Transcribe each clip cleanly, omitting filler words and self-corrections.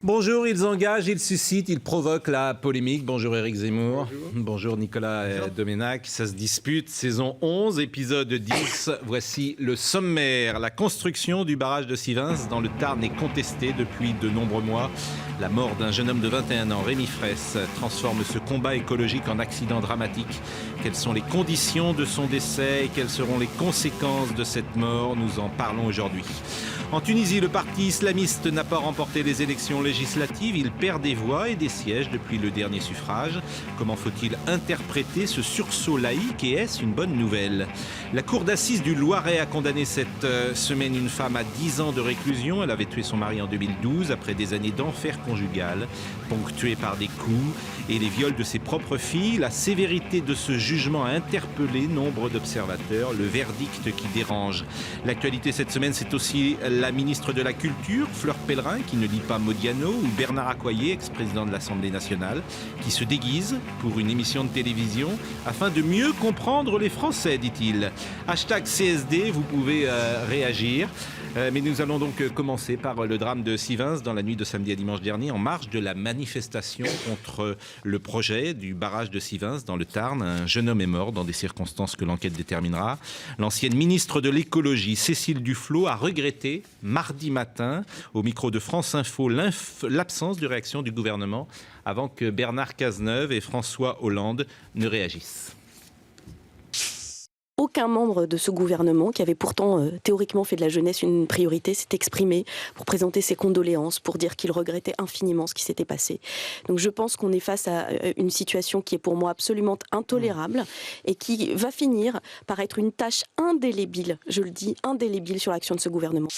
Bonjour, ils engagent, ils suscitent, ils provoquent la polémique. Bonjour Éric Zemmour. Bonjour Nicolas Doménac. Ça se dispute, saison 11, épisode 10. Voici le sommaire. La construction du barrage de Sivins dans le Tarn est contestée depuis de nombreux mois. La mort d'un jeune homme de 21 ans, Rémi Fraisse, transforme ce combat écologique en accident dramatique. Quelles sont les conditions de son décès et quelles seront les conséquences de cette mort? Nous en parlons aujourd'hui. En Tunisie, le parti islamiste n'a pas remporté les élections législatives. Il perd des voix et des sièges depuis le dernier suffrage. Comment faut-il interpréter ce sursaut laïque et est-ce une bonne nouvelle? La cour d'assises du Loiret a condamné cette semaine une femme à 10 ans de réclusion. Elle avait tué son mari en 2012 après des années d'enfer conjugal, ponctué par des coups et les viols de ses propres filles. La sévérité de ce jugement a interpellé nombre d'observateurs. Le verdict qui dérange. L'actualité cette semaine, c'est aussi la ministre de la Culture, Fleur Pellerin, qui ne lit pas Modiano, ou Bernard Accoyer, ex-président de l'Assemblée nationale, qui se déguise pour une émission de télévision afin de mieux comprendre les Français, dit-il. Hashtag CSD, vous pouvez réagir. Mais nous allons donc commencer par le drame de Sivins dans la nuit de samedi à dimanche dernier, en marge de la manifestation contre le projet du barrage de Sivins dans le Tarn. Un jeune homme est mort dans des circonstances que l'enquête déterminera. L'ancienne ministre de l'écologie, Cécile Duflot, a regretté mardi matin, au micro de France Info, l'absence de réaction du gouvernement avant que Bernard Cazeneuve et François Hollande ne réagissent. Aucun membre de ce gouvernement, qui avait pourtant théoriquement fait de la jeunesse une priorité, s'est exprimé pour présenter ses condoléances, pour dire qu'il regrettait infiniment ce qui s'était passé. Donc je pense qu'on est face à une situation qui est pour moi absolument intolérable et qui va finir par être une tâche indélébile, je le dis, indélébile sur l'action de ce gouvernement.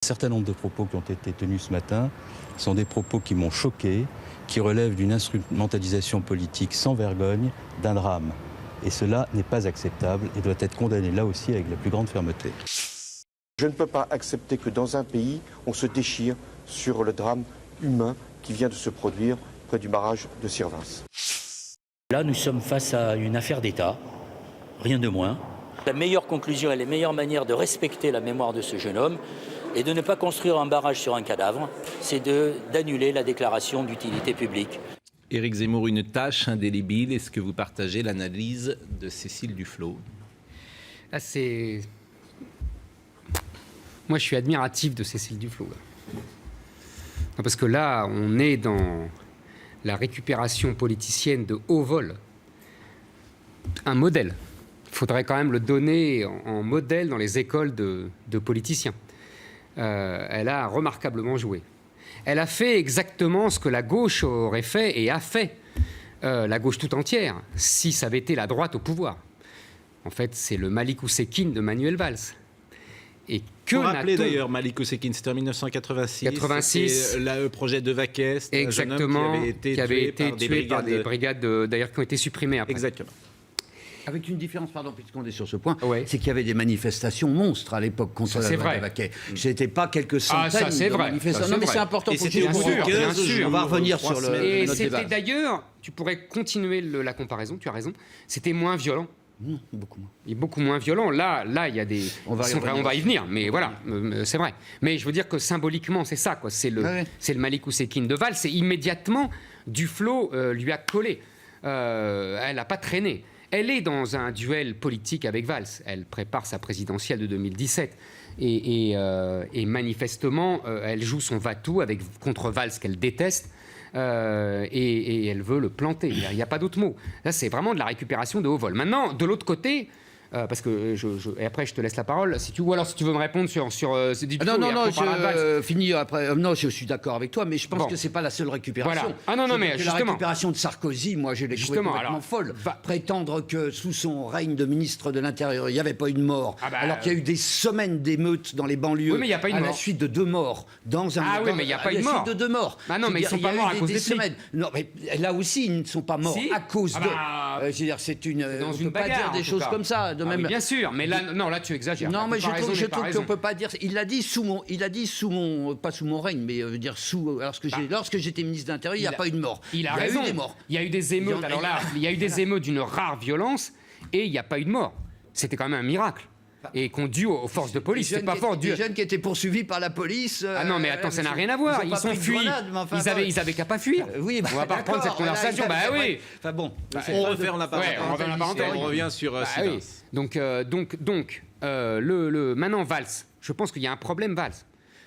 Un certain nombre de propos qui ont été tenus ce matin sont des propos qui m'ont choqué, qui relèvent d'une instrumentalisation politique sans vergogne d'un drame. Et cela n'est pas acceptable et doit être condamné là aussi avec la plus grande fermeté. Je ne peux pas accepter que dans un pays, on se déchire sur le drame humain qui vient de se produire près du barrage de Sivins. Là, nous sommes face à une affaire d'État, rien de moins. La meilleure conclusion et les meilleures manières de respecter la mémoire de ce jeune homme et de ne pas construire un barrage sur un cadavre, c'est d'annuler la déclaration d'utilité publique. Éric Zemmour, une tâche indélébile. Est-ce que vous partagez l'analyse de Cécile Duflot? Moi, je suis admiratif de Cécile Duflot. Parce que là, on est dans la récupération politicienne de haut vol. Un modèle. Il faudrait quand même le donner en modèle dans les écoles de politiciens. Elle a remarquablement joué. Elle a fait exactement ce que la gauche aurait fait et a fait, la gauche tout entière, si ça avait été la droite au pouvoir. En fait, c'est le Malik Oussekine de Manuel Valls. Et que pour rappeler d'ailleurs, Malik Oussekine, c'était en 1986. 86. C'était le projet de Vaquest, exactement, un jeune homme qui avait été tué par des brigades d'ailleurs qui ont été supprimées après. Exactement. Avec une différence, pardon, puisqu'on est sur ce point, ouais. C'est qu'il y avait des manifestations monstres à l'époque contre la loi de Vaquet. C'était pas quelques centaines de manifestations. Non, mais c'est important pour bien sûr. On va revenir sur le et notre débat. C'était d'ailleurs, tu pourrais continuer la comparaison, tu as raison, c'était moins violent. Beaucoup moins. Il est beaucoup moins violent. Là, il y a des... On va y venir, mais voilà, c'est vrai. Mais je veux dire que symboliquement, c'est ça, quoi. C'est le Malik Oussekine de Valls. C'est immédiatement, Duflot lui a collé. Elle n'a pas traîné. Elle est dans un duel politique avec Valls. Elle prépare sa présidentielle de 2017. Et manifestement, elle joue son va-tout contre Valls qu'elle déteste. Et elle veut le planter. Il n'y a pas d'autre mot. Là, c'est vraiment de la récupération de haut vol. Maintenant, de l'autre côté... parce que et après je te laisse la parole si tu veux me répondre sur je finis après. Non, je suis d'accord avec toi, mais je pense que c'est pas la seule récupération. Voilà. Mais justement, la récupération de Sarkozy, moi je l'ai trouvé complètement folle. Prétendre que sous son règne de ministre de l'Intérieur, il n'y avait pas eu de mort, alors qu'il y a eu des semaines d'émeutes dans les banlieues. Oui, mais il n'y a pas eu de mort. À la suite de 2 morts dans un. Ah oui, mais il n'y a pas eu de mort. À la suite de 2 morts. Ah non, mais ils ne sont pas morts à cause des semaines. Non, mais là aussi ils ne sont pas morts à cause de. Je veux dire, c'est une. Dans on une peut pas dire des choses comme ça. Oui, bien sûr, mais là, non, là tu exagères. Non, mais je trouve qu'on peut pas dire. Il a dit pas sous mon règne, mais dire lorsque j'étais ministre de l'Intérieur, il n'y a pas eu de mort. Il a raison. Eu des morts. Il y a eu des émeutes. Alors là, il y a eu des émeutes d'une rare violence et il n'y a pas eu de mort. C'était quand même un miracle. et qu'on dû aux forces de police. C'est pas fort. Des jeunes qui étaient poursuivis par la police. Ah non, mais attends, ça n'a rien à voir. Ils sont fuis. Ils avaient qu'à pas fuir. Oui, on va pas reprendre cette conversation. Oui. Enfin bon. On referme la parenthèse. On revient sur Silence. Donc, maintenant, Valls. Je pense qu'il y a un problème Valls.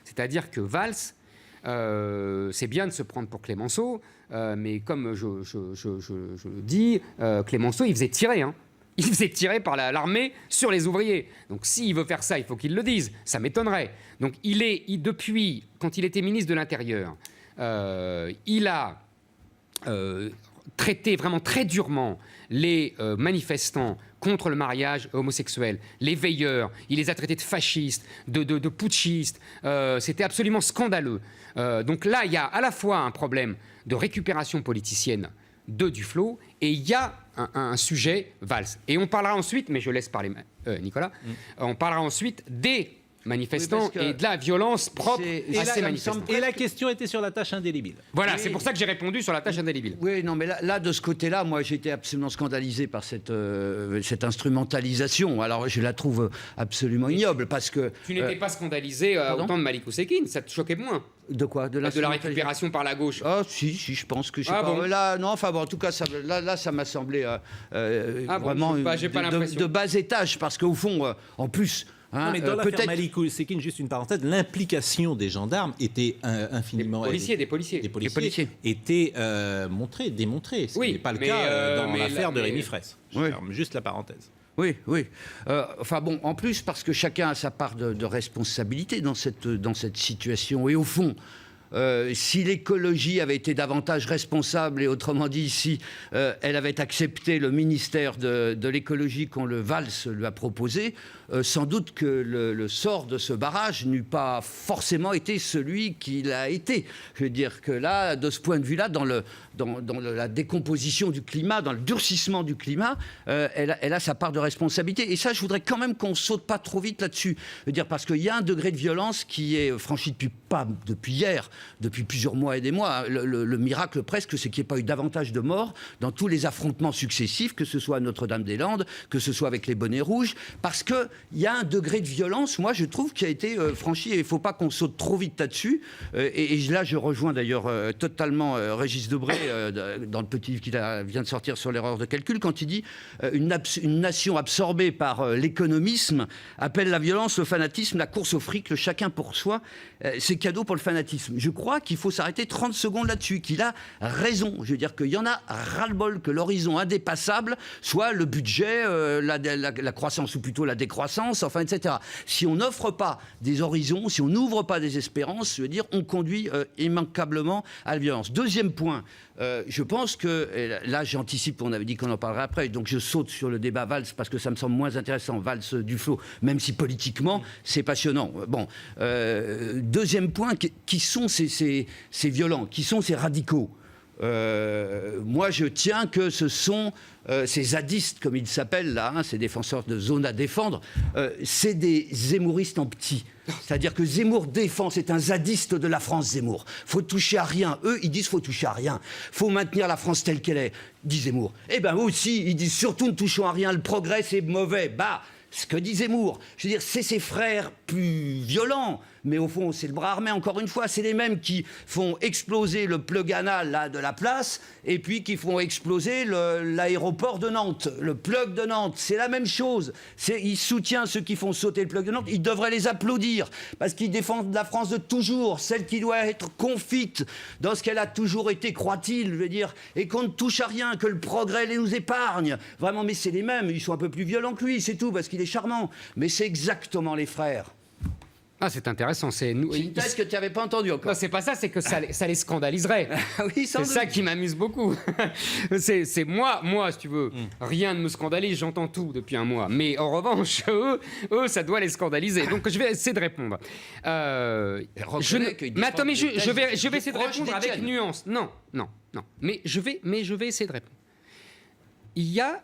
C'est-à-dire que Valls, c'est bien de se prendre pour Clémenceau, mais comme je dis, Clémenceau, il faisait tirer. Il faisait tirer par l'armée sur les ouvriers. Donc s'il veut faire ça, il faut qu'il le dise. Ça m'étonnerait. Donc depuis, quand il était ministre de l'Intérieur, il a traité vraiment très durement les manifestants contre le mariage homosexuel, les veilleurs. Il les a traités de fascistes, de putschistes. C'était absolument scandaleux. Donc là, il y a à la fois un problème de récupération politicienne de Duflot, et il y a un sujet Valls. Et on parlera ensuite, mais je laisse parler Nicolas, on parlera ensuite des manifestants et de la violence propre à ces manifestants. Et la question était sur la tâche indélébile. Voilà, oui. C'est pour ça que j'ai répondu sur la tâche indélébile. Oui, non, mais là de ce côté-là, moi, j'ai été absolument scandalisé par cette instrumentalisation. Alors, je la trouve absolument ignoble, parce que... Tu n'étais pas scandalisé autant de Malik Oussekine, ça te choquait moins. De quoi? De la récupération par la gauche. Ah si, je pense que je sais pas. Bon. Là, non, enfin bon, en tout cas, ça m'a semblé vraiment j'ai pas l'impression. de bas étage, parce qu'au fond, en plus... non, mais dans l'affaire Malik Oussekine, juste une parenthèse, l'implication des gendarmes était infiniment... Des policiers. était démontrée. Ce n'est pas le cas dans l'affaire de Rémi Fraisse. Je ferme juste la parenthèse. Oui. Enfin bon, en plus, parce que chacun a sa part de responsabilité dans cette situation. Et au fond, si l'écologie avait été davantage responsable, et autrement dit, si elle avait accepté le ministère de l'écologie qu'on le Valls lui a proposé, sans doute que le sort de ce barrage n'eût pas forcément été celui qu'il a été. Je veux dire que là, de ce point de vue-là, dans la décomposition du climat, dans le durcissement du climat, elle a sa part de responsabilité. Et ça, je voudrais quand même qu'on saute pas trop vite là-dessus. Je veux dire, parce qu'il y a un degré de violence qui est franchi pas depuis hier, depuis plusieurs mois et des mois. Le miracle presque, c'est qu'il n'y ait pas eu davantage de morts dans tous les affrontements successifs, que ce soit à Notre-Dame-des-Landes, que ce soit avec les bonnets rouges, parce qu'il y a un degré de violence, moi je trouve, qui a été franchi, et il ne faut pas qu'on saute trop vite là-dessus. Et là, je rejoins d'ailleurs totalement Régis Debray dans le petit livre qu'il vient de sortir sur l'erreur de calcul, quand il dit une nation absorbée par l'économisme appelle la violence, le fanatisme, la course au fric, le chacun pour soi. C'est cadeau pour le fanatisme. Je crois qu'il faut s'arrêter 30 secondes là-dessus, qu'il a raison. Je veux dire qu'il y en a ras-le-bol que l'horizon indépassable soit le budget, la croissance, ou plutôt la décroissance, enfin, etc. Si on n'offre pas des horizons, si on n'ouvre pas des espérances, je veux dire, on conduit immanquablement à la violence. Deuxième point, je pense que, là j'anticipe, on avait dit qu'on en parlerait après, donc je saute sur le débat Valls parce que ça me semble moins intéressant, Valls-Duflot, même si politiquement c'est passionnant. Bon, deuxième point, qui sont ces violents, qui sont ces radicaux? Moi je tiens que ce sont ces zadistes, comme ils s'appellent là, ces défenseurs de zones à défendre, c'est des zémouristes en petit. C'est-à-dire que Zemmour défend, c'est un zadiste de la France, Zemmour. Faut toucher à rien. Eux, ils disent faut toucher à rien. Faut maintenir la France telle qu'elle est, dit Zemmour. Eh ben eux aussi, ils disent surtout ne touchons à rien, le progrès c'est mauvais. Bah, ce que dit Zemmour, je veux dire, c'est ses frères plus violents, mais au fond, c'est le bras armé, encore une fois. C'est les mêmes qui font exploser le plug anal là, de la place, et puis qui font exploser l'aéroport de Nantes, le plug de Nantes. C'est la même chose. Il soutient ceux qui font sauter le plug de Nantes. Il devrait les applaudir, parce qu'ils défendent la France de toujours, celle qui doit être confite dans ce qu'elle a toujours été, croit-il, je veux dire, et qu'on ne touche à rien, que le progrès les nous épargne. Vraiment, mais c'est les mêmes. Ils sont un peu plus violents que lui, c'est tout, parce qu'il est charmant. Mais c'est exactement les frères. Ah, c'est intéressant. C'est une thèse que tu n'avais pas entendue encore. Non, c'est pas ça, c'est que ça les scandaliserait. Oui, c'est ça qui m'amuse beaucoup. c'est moi, si tu veux, rien ne me scandalise, j'entends tout depuis un mois. Mais en revanche, eux, ça doit les scandaliser. Donc je vais essayer de répondre. Mais attends, mais je vais essayer de répondre avec nuance. Non. Mais je vais essayer de répondre. Il y a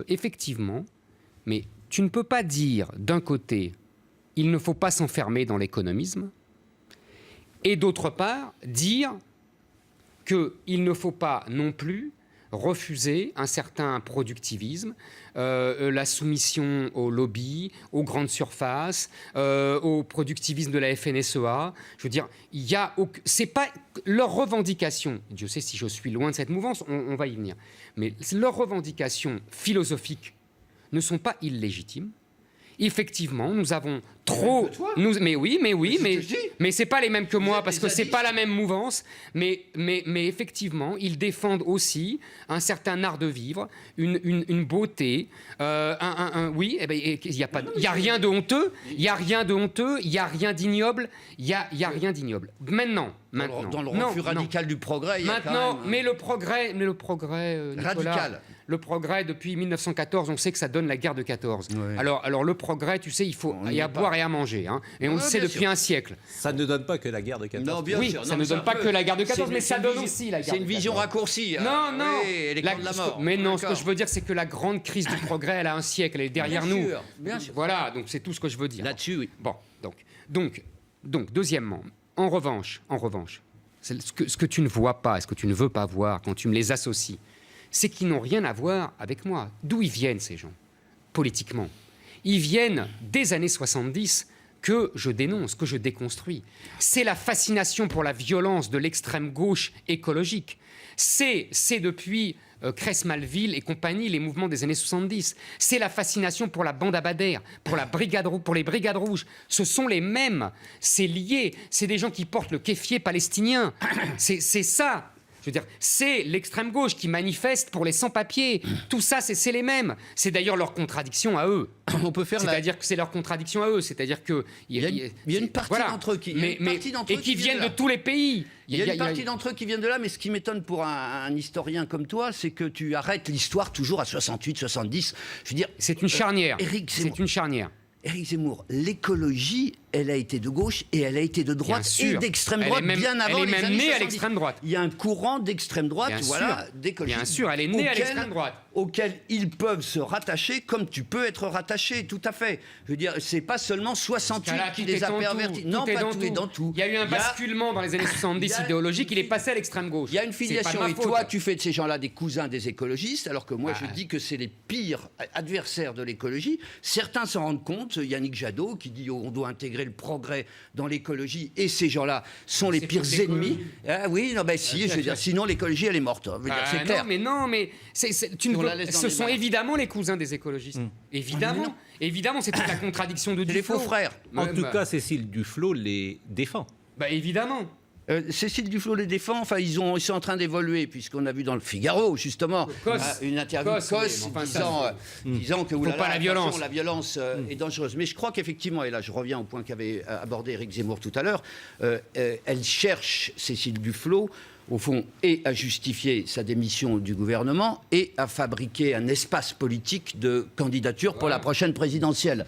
effectivement, mais tu ne peux pas dire d'un côté, il ne faut pas s'enfermer dans l'économisme, et d'autre part, dire qu'il ne faut pas non plus refuser un certain productivisme, la soumission aux lobbies, aux grandes surfaces, au productivisme de la FNSEA. Je veux dire, c'est pas leur revendication. Dieu sait si je suis loin de cette mouvance, on va y venir. Mais leurs revendications philosophiques ne sont pas illégitimes. Effectivement, nous avons trop. Mais c'est pas les mêmes que moi parce que c'est pas la même mouvance. Mais effectivement, ils défendent aussi un certain art de vivre, une beauté. Oui, il y a rien de honteux. Il y a rien de honteux. Il y a rien d'ignoble. Il y a rien d'ignoble. Maintenant. Dans le refus radical du progrès. Maintenant, mais le progrès, Nicolas, radical. Le progrès, depuis 1914, on sait que ça donne la guerre de 14. Ouais. Alors le progrès, tu sais, il faut y à boire et à manger. Hein. Et on le sait depuis un siècle. Ça ne donne pas que la guerre de 14. Non, bien sûr. Ça ne donne pas que la guerre de 14, mais ça donne aussi la guerre de 14. C'est une vision raccourcie. Non. Oui, de la mort. Mais non, ce que je veux dire, c'est que la grande crise du progrès, elle a un siècle, elle est derrière nous. Bien sûr. Voilà, donc c'est tout ce que je veux dire. Là-dessus, oui. Bon, donc deuxièmement, en revanche, ce que tu ne vois pas, ce que tu ne veux pas voir quand tu me les associes, c'est qu'ils n'ont rien à voir avec moi. D'où ils viennent, ces gens, politiquement? Ils viennent des années 70 que je dénonce, que je déconstruis. C'est la fascination pour la violence de l'extrême gauche écologique. C'est depuis Cress-Malville et compagnie, les mouvements des années 70. C'est la fascination pour la bande Abadère, pour les brigades rouges. Ce sont les mêmes. C'est lié. C'est des gens qui portent le kéfier palestinien. C'est ça. Je veux dire, c'est l'extrême gauche qui manifeste pour les sans-papiers. Tout ça, c'est les mêmes. C'est d'ailleurs leur contradiction à eux. On peut faire C'est-à-dire que c'est leur contradiction à eux. C'est-à-dire que il y a une partie d'entre eux qui viennent de tous les pays. Il y a une partie d'entre eux qui viennent de là, mais ce qui m'étonne pour un historien comme toi, c'est que tu arrêtes l'histoire toujours à 68, 70. Je veux dire, c'est une charnière. C'est une charnière. Éric Zemmour, l'écologie, elle a été de gauche et elle a été de droite et d'extrême droite bien avant les années 70. Elle est même née à l'extrême droite. Il y a un courant d'extrême droite, d'écologie. Bien sûr, elle est née à l'extrême droite. Auquel ils peuvent se rattacher comme tu peux être rattaché, tout à fait. Je veux dire, c'est pas seulement 68 qui les a pervertis. Non, pas tout est dans tout. Il y a eu un basculement dans les années 70 idéologique, il est passé à l'extrême gauche. Il y a une filiation et toi, tu fais de ces gens-là des cousins des écologistes, alors que moi, je dis que c'est les pires adversaires de l'écologie. Certains s'en rendent compte. Yannick Jadot qui dit on doit intégrer le progrès dans l'écologie et ces gens-là sont les pires ennemis. Ah oui, non, je veux dire, sinon l'écologie elle est morte. C'est clair. Ce sont évidemment les cousins des écologistes. Évidemment, c'est toute la contradiction de Duflot. Les faux frères. En tout cas, Cécile Duflot les défend. Évidemment. Cécile Duflot les défend. Enfin, ils sont en train d'évoluer, puisqu'on a vu dans le Figaro, justement, une interview de Cos disant que la violence est dangereuse. Mais je crois qu'effectivement, et là je reviens au point qu'avait abordé Éric Zemmour tout à l'heure, elle cherche, Cécile Duflot, au fond, et à justifier sa démission du gouvernement et à fabriquer un espace politique de candidature pour la prochaine présidentielle.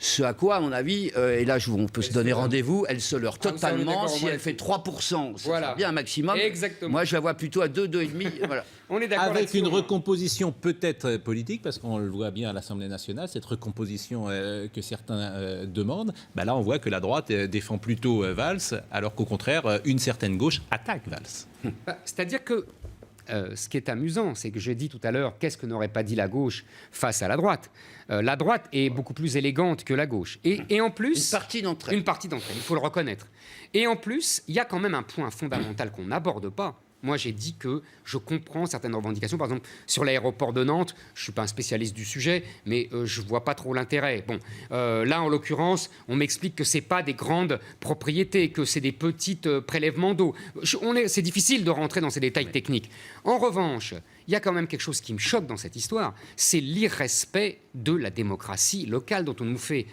Ce à quoi, à mon avis, et là on peut se donner rendez-vous, elle se leurre totalement. Si elle fait 3%, c'est bien un maximum. Exactement. Moi, je la vois plutôt à 2, 2,5. Voilà. On est d'accord avec une recomposition peut-être politique, parce qu'on le voit bien à l'Assemblée nationale, cette recomposition que certains demandent. Là, on voit que la droite défend plutôt Valls, alors qu'au contraire, une certaine gauche attaque Valls. C'est-à-dire que ce qui est amusant, c'est que j'ai dit tout à l'heure, qu'est-ce que n'aurait pas dit la gauche face à la droite? La droite est beaucoup plus élégante que la gauche. Et en plus... Une partie d'entre elles, il faut le reconnaître. Et en plus, il y a quand même un point fondamental qu'on n'aborde pas. Moi, j'ai dit que je comprends certaines revendications. Par exemple, sur l'aéroport de Nantes, je ne suis pas un spécialiste du sujet, mais je ne vois pas trop l'intérêt. Bon, là, en l'occurrence, on m'explique que ce n'est pas des grandes propriétés, que c'est des petits prélèvements d'eau. C'est difficile de rentrer dans ces détails techniques. En revanche, il y a quand même quelque chose qui me choque dans cette histoire, c'est l'irrespect de la démocratie locale dont on nous fait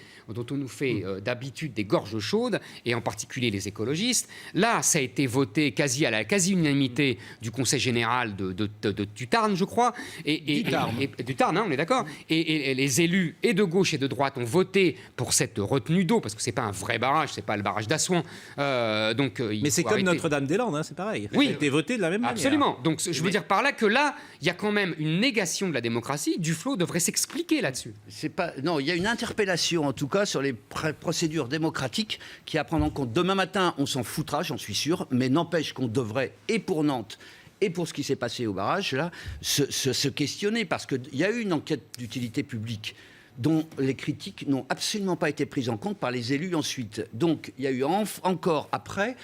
d'habitude des gorges chaudes, et en particulier les écologistes. Là, ça a été voté à la quasi-unanimité du Conseil général du Tarn, je crois. Du Tarn, on est d'accord. Et les élus et de gauche et de droite ont voté pour cette retenue d'eau, parce que ce n'est pas un vrai barrage, ce n'est pas le barrage d'Assouan. Mais c'est comme Notre-Dame-des-Landes, c'est pareil. Oui, ça a été voté de la même manière. Absolument. Donc je veux dire par là que là, il y a quand même une négation de la démocratie. Duflot devrait s'expliquer là-dessus. Non, il y a une interpellation, en tout cas, sur les procédures démocratiques qui à prendre en compte. Demain matin, on s'en foutra, j'en suis sûr, mais n'empêche qu'on devrait, et pour Nantes, et pour ce qui s'est passé au barrage, là, se questionner, parce qu'il y a eu une enquête d'utilité publique dont les critiques n'ont absolument pas été prises en compte par les élus ensuite. Donc, il y a eu encore après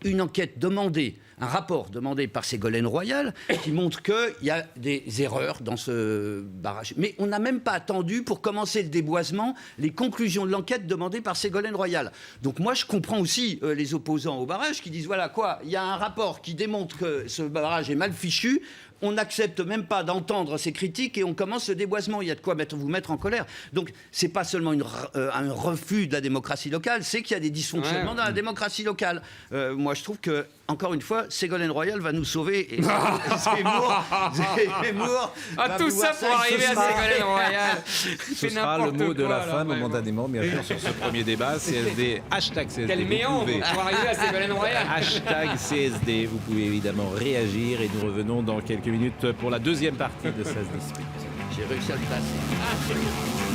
une enquête demandée, un rapport demandé par Ségolène Royal qui montre qu'il y a des erreurs dans ce barrage. Mais on n'a même pas attendu pour commencer le déboisement les conclusions de l'enquête demandée par Ségolène Royal. Donc moi je comprends aussi les opposants au barrage qui disent voilà quoi, il y a un rapport qui démontre que ce barrage est mal fichu. On n'accepte même pas d'entendre ces critiques et on commence le déboisement. Il y a de quoi vous mettre en colère. Donc, c'est pas seulement un refus de la démocratie locale, c'est qu'il y a des dysfonctionnements dans la démocratie locale. Moi, je trouve que, encore une fois, Ségolène Royal va nous sauver. Et Zemmour tout ça pour arriver à Ségolène Royal. Ce sera le mot de la fin, momentanément, bien sûr, sur ce premier débat. CSD, hashtag CSD. Quel méandre pour arriver à Ségolène Royal. Hashtag CSD. Vous pouvez évidemment réagir et nous revenons dans quelques minutes pour la deuxième partie de Ça se dispute. J'ai réussi à le placer.